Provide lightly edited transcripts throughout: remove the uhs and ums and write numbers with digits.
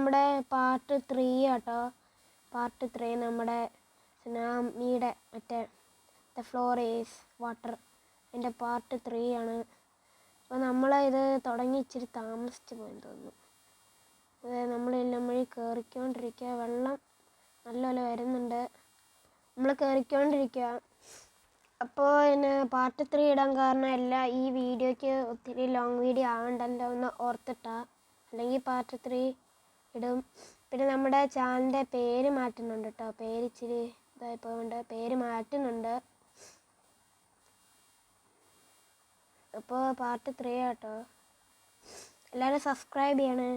നമ്മുടെ പാർട്ട് 3 കേട്ടോ. പാർട്ട് 3 നമ്മുടെ സുനാമിയുടെ മറ്റേ ദ ഫ്ലോർ ഈസ് വാട്ടർ അതിൻ്റെ പാർട്ട് 3 ആണ്. അപ്പോൾ നമ്മൾ ഇത് തുടങ്ങി ഇച്ചിരി താമസിച്ച് പോയെന്ന് തോന്നുന്നു. നമ്മളെല്ലാം വഴി കയറിക്കൊണ്ടിരിക്കുക. വെള്ളം നല്ലപോലെ വരുന്നുണ്ട്. നമ്മൾ കയറിക്കൊണ്ടിരിക്കുക. അപ്പോൾ പിന്നെ പാർട്ട് 3 ഇടാൻ കാരണം എല്ലാം ഈ വീഡിയോയ്ക്ക് ഒത്തിരി ലോങ് വീഡിയോ ആവണ്ടല്ലോ എന്ന് ഓർത്തിട്ടാ. അല്ലെങ്കിൽ പാർട്ട് 3 ഇടും. പിന്നെ നമ്മുടെ ചാനലിൻ്റെ പേര് മാറ്റുന്നുണ്ട് കേട്ടോ. പേര് ഇച്ചിരി ഇതായിപ്പോണ്ട് പേര് മാറ്റുന്നുണ്ട്. അപ്പോൾ പാർട്ട് 3 കേട്ടോ. എല്ലാവരും സബ്സ്ക്രൈബ് ചെയ്യണേ.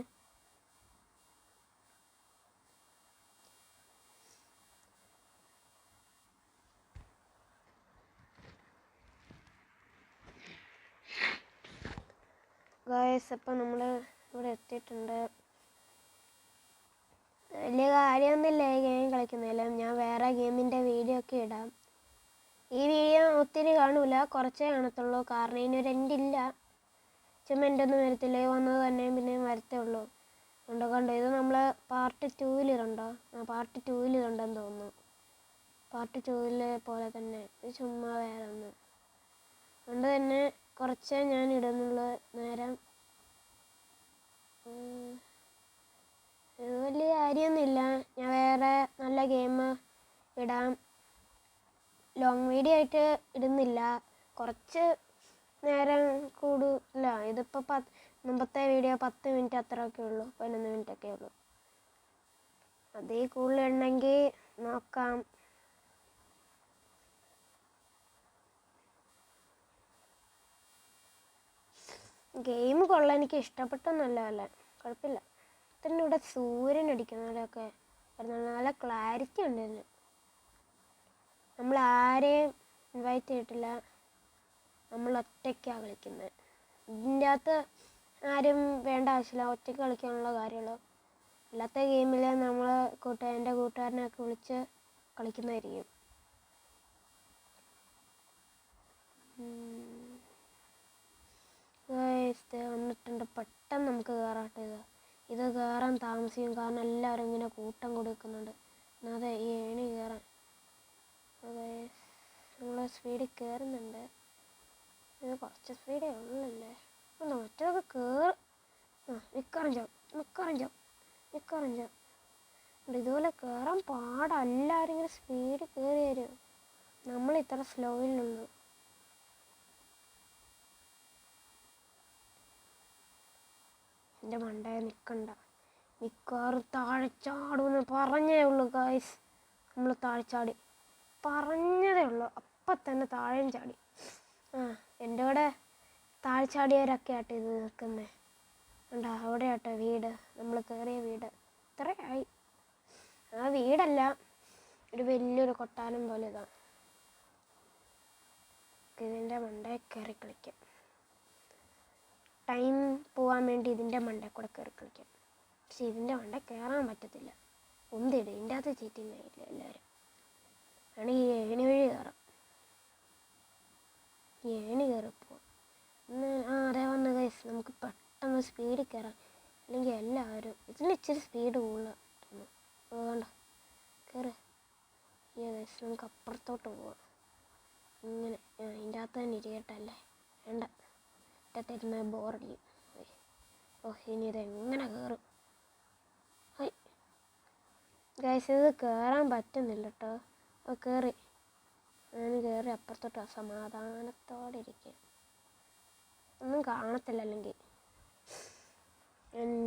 ഗായ്സ്, അപ്പം നമ്മൾ ഇവിടെ എത്തിയിട്ടുണ്ട്. വലിയ കാര്യമൊന്നുമില്ല ഈ ഗെയിം കളിക്കുന്നതിൽ. ഞാൻ വേറെ ഗെയിമിൻ്റെ വീഡിയോ ഒക്കെ ഇടാം. ഈ വീഡിയോ ഒത്തിരി കാണൂല, കുറച്ചേ കാണത്തുള്ളൂ. കാരണം ഇതിനൊരു എൻഡില്ല. ചുമ്മാ എൻ്റൊന്നും വരത്തില്ല. വന്നത് തന്നെ പിന്നെയും വരത്തേ ഉള്ളൂ. കണ്ടോ ഇത് നമ്മൾ പാർട്ട് 2-ലുണ്ടോ? പാർട്ട് 2-ലുണ്ടെന്ന് തോന്നുന്നു. പാർട്ട് 2-ലെ പോലെ തന്നെ ഇത് ചുമ്മാ വേറെ ഒന്ന്. അതുകൊണ്ട് തന്നെ കുറച്ചേ ഞാൻ ഇടുന്നുള്ള നേരം. ഇത് വലിയ കാര്യമൊന്നുമില്ല. ഞാൻ വേറെ നല്ല ഗെയിം ഇടാം. ലോങ് വീഡിയോ ആയിട്ട് ഇടുന്നില്ല. കുറച്ച് നേരം കൂടുതല. ഇതിപ്പോൾ മുമ്പത്തെ വീഡിയോ 10 മിനിറ്റ് അത്രയൊക്കെ ഉള്ളൂ. 11 മിനിറ്റൊക്കെ ഉള്ളൂ. അതേ കൂടുതലുണ്ടെങ്കിൽ നോക്കാം. ഗെയിം കൊള്ളാൻ എനിക്ക് ഇഷ്ടപ്പെട്ടൊന്നുമല്ല. അല്ല കുഴപ്പമില്ല. തന്നെ ഇവിടെ സൂര്യൻ അടിക്കുന്നവരൊക്കെ നല്ല ക്ലാരിറ്റി ഉണ്ട് ഇതിന്. നമ്മൾ ആരെയും ഇൻവൈറ്റ് ചെയ്തിട്ടില്ല. നമ്മൾ ഒറ്റയ്ക്കാണ് കളിക്കുന്നത്. ഇതിൻ്റെ അകത്ത് ആരും വേണ്ട ആവശ്യമില്ല. ഒറ്റയ്ക്ക് കളിക്കാനുള്ള കാര്യമുള്ളൂ. അല്ലാത്ത ഗെയിമിൽ നമ്മൾ എൻ്റെ കൂട്ടുകാരനെയൊക്കെ വിളിച്ച് കളിക്കുന്നതായിരിക്കും. വന്നിട്ടുണ്ട്. പെട്ടെന്ന് നമുക്ക് കയറാട്ടെ. ഇത് കയറാൻ താമസിക്കും. കാരണം എല്ലാവരും ഇങ്ങനെ കൂട്ടം കൊടുക്കുന്നുണ്ട്. അതെ ഈ ഏണി കയറാൻ. അതെ നമ്മൾ സ്പീഡിൽ കയറുന്നുണ്ട്. ഇത് കുറച്ച് സ്പീഡേ ഉള്ളല്ലേ. മറ്റൊക്കെ നിക്കറിഞ്ചോ. ഇതുപോലെ കയറാൻ പാടാ. എല്ലാവരും ഇങ്ങനെ സ്പീഡിൽ കയറി വരും. നമ്മൾ ഇത്ര സ്ലോയിലുള്ളൂ. എൻ്റെ മണ്ടയെ നിൽക്കണ്ട. മിക്കവാറും താഴെ ചാടുമെന്ന് പറഞ്ഞേ ഉള്ളൂ ഗായ്സ്. നമ്മൾ താഴെ ചാടി. പറഞ്ഞതേ ഉള്ളൂ. അപ്പം തന്നെ താഴെയും ചാടി. എൻ്റെ കൂടെ താഴെ ചാടിയവരൊക്കെ ആട്ടെ ഇത് നിൽക്കുന്നത്. ഉണ്ടോ അവിടെ ആട്ടെ വീട്. നമ്മൾ കയറിയ വീട് ഇത്രയായി. ആ വീടല്ല, ഒരു വലിയൊരു കൊട്ടാരം പോലെ ഇതാണ്. ഇതിൻ്റെ മണ്ടയെ കയറി കളിക്കാം. ടൈം പോകാൻ വേണ്ടി ഇതിൻ്റെ മണ്ടയിൽ കൂടെ കയറി കളിക്കാം. പക്ഷെ ഇതിൻ്റെ മണ്ടയിൽ കയറാൻ പറ്റത്തില്ല. ഒന്നിടും. ഇതിൻ്റെ അകത്ത് ചീറ്റിങ് ആയില്ല എല്ലാവരും. വേണമെങ്കിൽ ഏണി വഴി കയറാം. ഏണി കയറി പോവാം. അതേ വന്ന് ഗൈസ്. നമുക്ക് പെട്ടെന്ന് സ്പീഡിൽ കയറാം. അല്ലെങ്കിൽ എല്ലാവരും ഇതിന് ഇച്ചിരി സ്പീഡ് കൂടുതലാണ്. വേണ്ട കയറി ഗൈസ്. നമുക്ക് അപ്പുറത്തോട്ട് പോവാം. ഇങ്ങനെ ഇതിൻ്റെ അകത്ത് തന്നെ ഇരിക്കട്ടല്ലേ. വേണ്ട തരുന്ന ബോറടിക്കും. ഇനി ഇതെങ്ങനെ കയറും? ഗൈസ് ഇത് കയറാൻ പറ്റുന്നില്ല കേട്ടോ. കയറി അപ്പുറത്തോട്ട് സമാധാനത്തോടെ ഇരിക്കുക. ഒന്നും കാണത്തില്ല. അല്ലെങ്കിൽ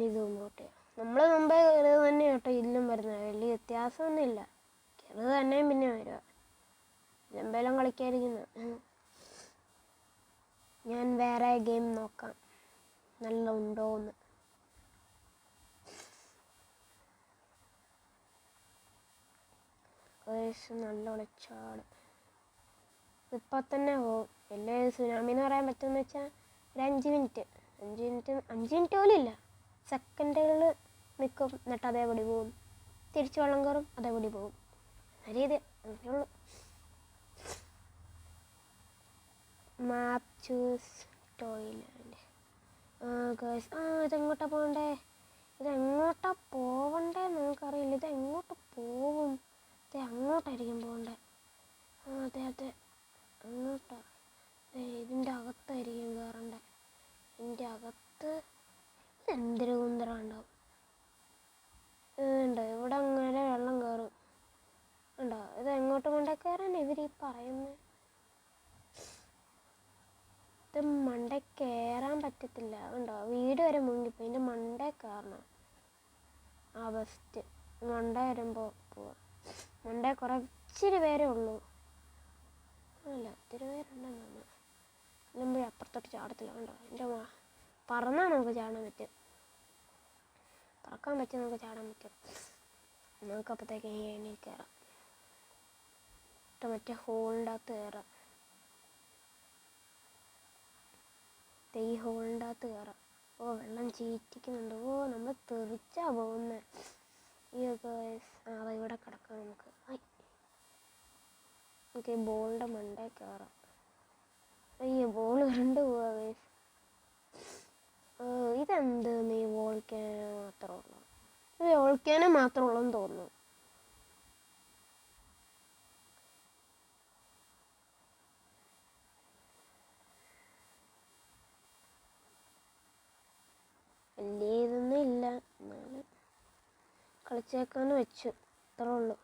ഇത് മുമ്പോട്ട് നമ്മൾ മുമ്പേ കയറിയത് തന്നെ കേട്ടോ. ഇല്ലും വരുന്നത് വലിയ വ്യത്യാസമൊന്നുമില്ല. കയറിയത് തന്നെയും പിന്നെ വരിക. എല്ലാം കളിക്കാതിരിക്കുന്നത്. ഞാൻ വേറെ ഗെയിം നോക്കാം നല്ല ഉണ്ടോയെന്ന്. നല്ല ഒളിച്ചാട്. ഇപ്പം തന്നെ പോവും. വലിയ സുനാമി എന്ന് പറയാൻ പറ്റുമെന്ന് വെച്ചാൽ ഒരു 5 മിനിറ്റ് പോലും ഇല്ല. സെക്കൻഡുകൾ നിൽക്കും. എന്നിട്ട് അതേപടി പോവും. തിരിച്ച് വെള്ളം കയറും. അതേപടി പോവും. രീതി അങ്ങനെയുള്ളൂ. മാപ്പ് ചൂസ് ടോയ്ലാൻഡ്. ഗേൾസ് ഇതെങ്ങോട്ടാണ് പോകണ്ടേ? ഇതെങ്ങോട്ടാ പോവണ്ടേ നമുക്കറിയില്ല. ഇതെങ്ങോട്ട് പോവും? അതെ, അങ്ങോട്ടായിരിക്കും പോകണ്ടേ. അതെ അതെ, അങ്ങോട്ടാ. ഇതിൻ്റെ അകത്തായിരിക്കും കയറണ്ടേ. ഇതിൻ്റെ അകത്ത് എന്തൊരു കുന്തരം ഉണ്ടാവും. ഇതുണ്ട്, ഇവിടെ അങ്ങനെ വെള്ളം കയറും ഉണ്ടോ. ഇത് എങ്ങോട്ട് കൊണ്ടേ കയറാൻ ഇവരീ പറയുന്നത്? ഇത് മണ്ടേ കയറാൻ പറ്റത്തില്ല ഉണ്ടോ. വീട് വരെ മുങ്ങിപ്പോയി. ഇതിൻ്റെ മണ്ടേ കയറണം. ബെസ്റ്റ്. മണ്ട വരുമ്പോൾ പോവാം. മണ്ടേ കുറേ ഇച്ചിരി പേരേ ഉള്ളൂ. അല്ല, ഒത്തിരി പേരുണ്ടെന്നാണ്. ഇല്ലുമ്പോഴേ അപ്പുറത്തോട്ട് ചാടത്തില്ല ഉണ്ടോ. എൻ്റെ പറന്നാൽ നമുക്ക് ചാടാൻ പറ്റും. പറക്കാൻ പറ്റും, നമുക്ക് ചാടാൻ പറ്റും. നമുക്കപ്പോഴത്തേക്ക് ഏണി കയറാം. മറ്റേ ഹോളിൻ്റെ അകത്ത് കയറാം. ഈ ഹോളിൻ്റെ അകത്ത് കയറാം. വെള്ളം ചീറ്റിക്കുന്നുണ്ട്. നമ്മൾ തെറിച്ചാ പോകുന്നത്. അതെ, ഇവിടെ കിടക്കാം നമുക്ക്. നമുക്ക് ഈ ബോളിൻ്റെ മണ്ടേ കയറാം. അയ്യോ, ബോൾ കണ്ടു പോവാ ഗൈസ്. ഇതെന്ത് നീ വോൾക്കാനോ മാത്രമേ ഉള്ളൂ? ഇത് വോൾക്കാനോ മാത്രമേ ഉള്ളൂ എന്ന് തോന്നുന്നു. വലിയ ഇതൊന്നും ഇല്ല, എന്നാലും കളിച്ചേക്കാന്ന് വെച്ചു, അത്രേ ഉള്ളൂ.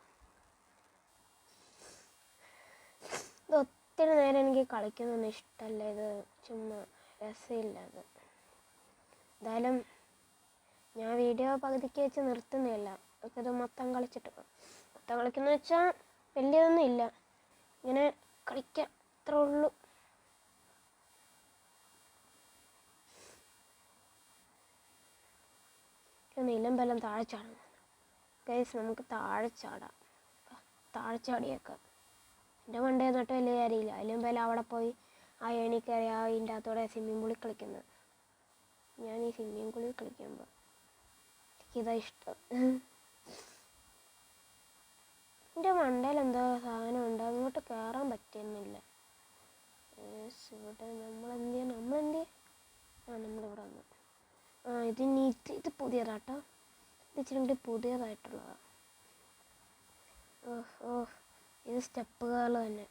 ഇത് ഒത്തിരി നേരം എനിക്ക് കളിക്കുന്നൊന്നും ഇഷ്ടമല്ല. ഇത് ചുമ്മാ രസമില്ല. അത് എന്തായാലും ഞാൻ വീഡിയോ പകുതിക്ക് വെച്ച് നിർത്തുന്നില്ല. ഇത് മൊത്തം കളിച്ചിട്ട് മൊത്തം കളിക്കുന്ന വെച്ചാൽ വലിയതൊന്നും ഇല്ല, ഇങ്ങനെ കളിക്കാം, അത്രേ ഉള്ളൂ. നീലം ബലം താഴെ ചാടാം ഗൈസ്. നമുക്ക് താഴെ ചാടാം. താഴെ ചാടിയേക്കാം. എൻ്റെ മണ്ടേ നട്ട് വലിയ കാര്യമില്ല. അതിലും ബലം അവിടെ പോയി ആ ഏണി കയറി അതിൻ്റെ അകത്തോടെ സ്വിമ്മിംഗ് പൂളിൽ കളിക്കുന്നത്. ഞാൻ ഈ സ്വിമ്മിംഗ് പൂളിൽ കളിക്കുമ്പോൾ എനിക്കിതാ ഇഷ്ടം. എൻ്റെ മണ്ടയിൽ എന്തോ സാധനം ഉണ്ട്, അങ്ങോട്ട് കയറാൻ പറ്റുന്നില്ല. ഇവിടെ നമ്മളെന്ത് ചെയ്യാം? നമ്മളിവിടെ വന്നു. ഇത് പുതിയതാട്ടോ. ഇത് ഇച്ചിരി കൂടി പുതിയതായിട്ടുള്ളതാണ്. ഇത് സ്റ്റെപ്പുകൾ തന്നെ.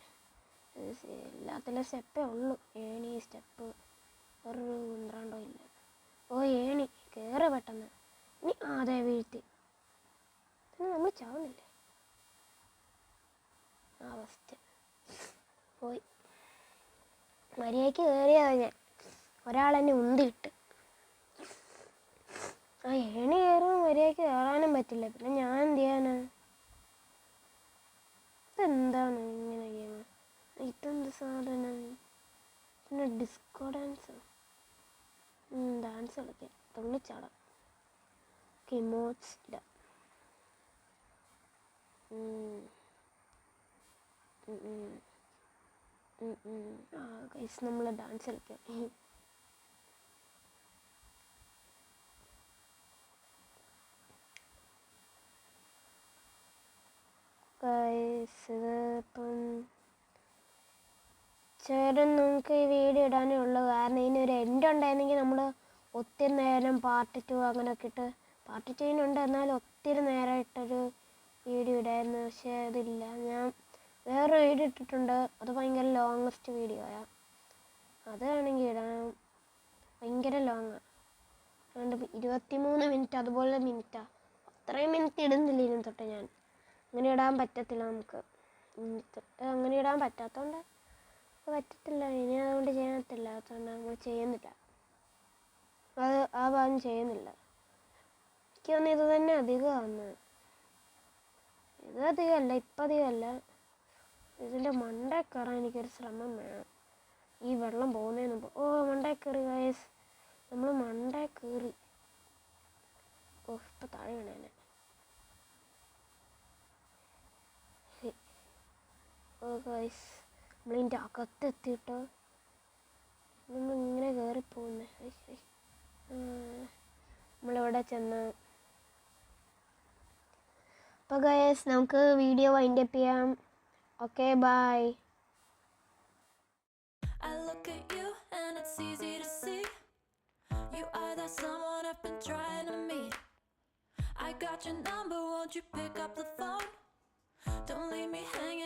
എല്ലാത്തിലും സ്റ്റെപ്പേ ഉള്ളൂ. ഏണി സ്റ്റെപ്പ് ഒരു കുന്ത്രണ്ടോ ഇല്ല. ഏണി കയറി പെട്ടെന്ന്. ഇനി അതെ, വീഴ്ത്തി. പിന്നെ നമ്മൾ ചാവുന്നില്ലേ? ഫസ്റ്റ് പോയി. മര്യാദയ്ക്ക് കയറിയതാ ഞാൻ. ഒരാളെന്നെ ഉന്തിയിട്ട്. ഏണി കയറുമ്പോൾ മര്യാദയ്ക്ക് കയറാനും പറ്റില്ല. പിന്നെ ഞാൻ എന്ത് ചെയ്യാനാ? ഇതെന്താണ് ഇങ്ങനെ ഗെയിം? ഇതെന്ത് സാധനം? പിന്നെ ഡിസ്കോ ഡാൻസ്. ഡാൻസ് കളിക്കാം, തുള്ളിച്ചാടാം. ഇമോട്ട്സ് ഇല്ല. ഗൈസ്, നമ്മൾ ഡാൻസ് കളിക്കാം. ഇതിപ്പം ചേട്ടൻ നമുക്ക് ഈ വീഡിയോ ഇടാനേ ഉള്ളൂ. കാരണം ഇതിനൊരു എൻഡ് ഉണ്ടായിരുന്നെങ്കിൽ നമ്മൾ ഒത്തിരി നേരം പാർട്ട് 2 അങ്ങനെയൊക്കെ ഇട്ട്, പാർട്ട് 2 എന്നാലും ഒത്തിരി നേരമായിട്ടൊരു വീഡിയോ ഇടായിരുന്നു. പക്ഷേ അതില്ല. ഞാൻ വേറൊരു വീഡിയോ ഇട്ടിട്ടുണ്ട്, അത് ഭയങ്കര ലോങ്ങസ്റ്റ് വീഡിയോയാണ്. അതാണെങ്കിൽ ഇടാൻ ഭയങ്കര ലോങ്ങാണ്. അതുകൊണ്ട് 23 മിനിറ്റ് അതുപോലെ മിനിറ്റാണ്. അത്രയും മിനിറ്റ് ഇടുന്നില്ല ഇതിന് തൊട്ട് ഞാൻ. അങ്ങനെ ഇടാൻ പറ്റത്തില്ല നമുക്ക്. അങ്ങനെ ഇടാൻ പറ്റാത്തതുകൊണ്ട് പറ്റത്തില്ല. ഇനി അതുകൊണ്ട് ചെയ്യാത്തില്ല. അതുകൊണ്ട് നമ്മൾ ചെയ്യുന്നില്ല. ആ ഭാഗം ചെയ്യുന്നില്ല. എനിക്ക് തോന്നുന്നു ഇത് തന്നെ അധികമാണ്. ഇത് അധികമല്ല, ഇപ്പം അധികമല്ല. ഇതിൻ്റെ മണ്ടേ കയറാൻ എനിക്കൊരു ശ്രമം വേണം. ഈ വെള്ളം പോകുന്നതിന് മുമ്പ്. മണ്ടേ കയറി ഗൈസ്. നമ്മൾ മണ്ടേ കയറി. ഇപ്പം താഴെ വീണേനെ. ഗൈസ്, നമ്മളിതിൻ്റെ അകത്തെത്തിയിട്ട് നമ്മളിങ്ങനെ കയറിപ്പോകുന്നേ. നമ്മളിവിടെ ചെന്ന്. അപ്പോൾ ഗൈസ്, നമുക്ക് വീഡിയോ വൈൻഡ് അപ്പ് ചെയ്യാം. Okay, bye. I look at you and it's easy to see you are that someone I've been trying to meet. got your number, won't you pick up the phone? Don't leave me hanging.